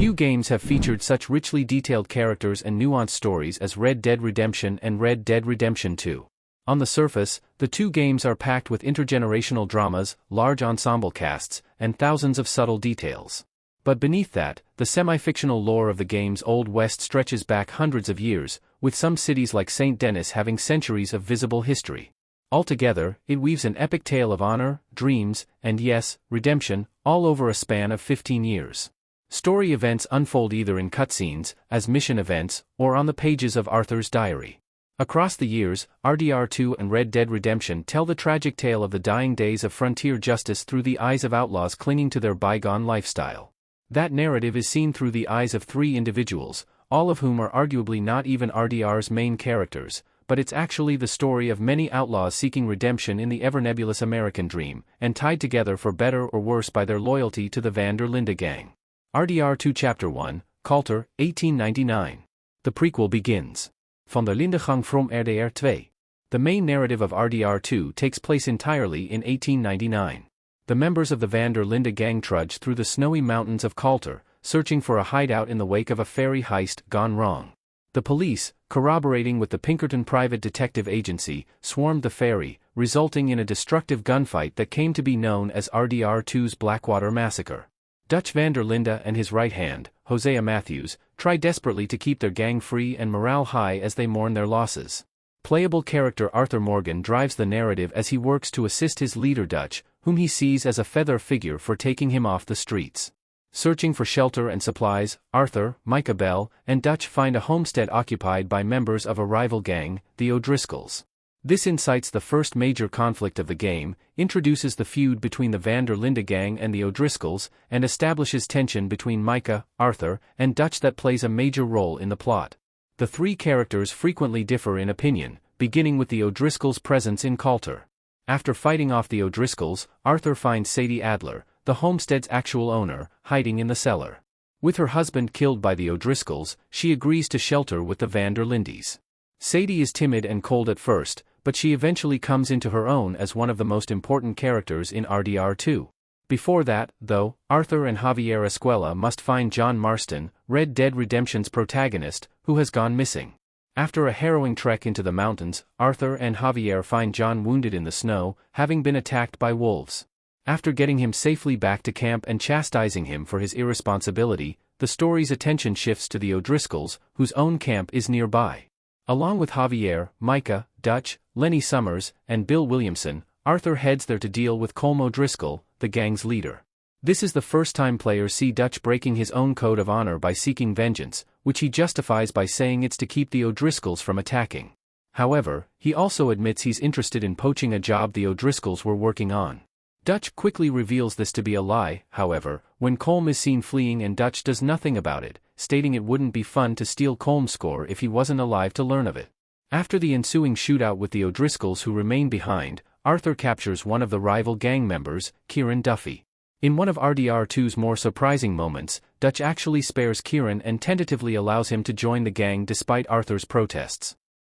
Few games have featured such richly detailed characters and nuanced stories as Red Dead Redemption and Red Dead Redemption 2. On the surface, the two games are packed with intergenerational dramas, large ensemble casts, and thousands of subtle details. But beneath that, the semi-fictional lore of the game's Old West stretches back hundreds of years, with some cities like St. Denis having centuries of visible history. Altogether, it weaves an epic tale of honor, dreams, and yes, redemption, all over a span of 15 years. Story events unfold either in cutscenes, as mission events, or on the pages of Arthur's diary. Across the years, RDR2 and Red Dead Redemption tell the tragic tale of the dying days of frontier justice through the eyes of outlaws clinging to their bygone lifestyle. That narrative is seen through the eyes of three individuals, all of whom are arguably not even RDR's main characters, but it's actually the story of many outlaws seeking redemption in the ever-nebulous American dream, and tied together for better or worse by their loyalty to the Van der Linde gang. RDR2 Chapter 1, Coulter, 1899. The prequel begins. Van der Linde gang from RDR2. The main narrative of RDR2 takes place entirely in 1899. The members of the Van der Linde gang trudge through the snowy mountains of Coulter, searching for a hideout in the wake of a ferry heist gone wrong. The police, corroborating with the Pinkerton Private Detective Agency, swarmed the ferry, resulting in a destructive gunfight that came to be known as RDR2's Blackwater Massacre. Dutch van der Linde and his right hand, Hosea Matthews, try desperately to keep their gang free and morale high as they mourn their losses. Playable character Arthur Morgan drives the narrative as he works to assist his leader Dutch, whom he sees as a feather figure for taking him off the streets. Searching for shelter and supplies, Arthur, Micah Bell, and Dutch find a homestead occupied by members of a rival gang, the O'Driscolls. This incites the first major conflict of the game, introduces the feud between the Van der Linde gang and the O'Driscolls, and establishes tension between Micah, Arthur, and Dutch that plays a major role in the plot. The three characters frequently differ in opinion, beginning with the O'Driscolls' presence in Coulter. After fighting off the O'Driscolls, Arthur finds Sadie Adler, the homestead's actual owner, hiding in the cellar. With her husband killed by the O'Driscolls, she agrees to shelter with the Van der Lindes. Sadie is timid and cold at first, but she eventually comes into her own as one of the most important characters in RDR2. Before that, though, Arthur and Javier Escuela must find John Marston, Red Dead Redemption's protagonist, who has gone missing. After a harrowing trek into the mountains, Arthur and Javier find John wounded in the snow, having been attacked by wolves. After getting him safely back to camp and chastising him for his irresponsibility, the story's attention shifts to the O'Driscolls, whose own camp is nearby. Along with Javier, Micah, Dutch, Lenny Summers, and Bill Williamson, Arthur heads there to deal with Colm O'Driscoll, the gang's leader. This is the first time players see Dutch breaking his own code of honor by seeking vengeance, which he justifies by saying it's to keep the O'Driscolls from attacking. However, he also admits he's interested in poaching a job the O'Driscolls were working on. Dutch quickly reveals this to be a lie, however, when Colm is seen fleeing and Dutch does nothing about it, stating it wouldn't be fun to steal Colm's score if he wasn't alive to learn of it. After the ensuing shootout with the O'Driscolls who remain behind, Arthur captures one of the rival gang members, Kieran Duffy. In one of RDR2's more surprising moments, Dutch actually spares Kieran and tentatively allows him to join the gang despite Arthur's protests.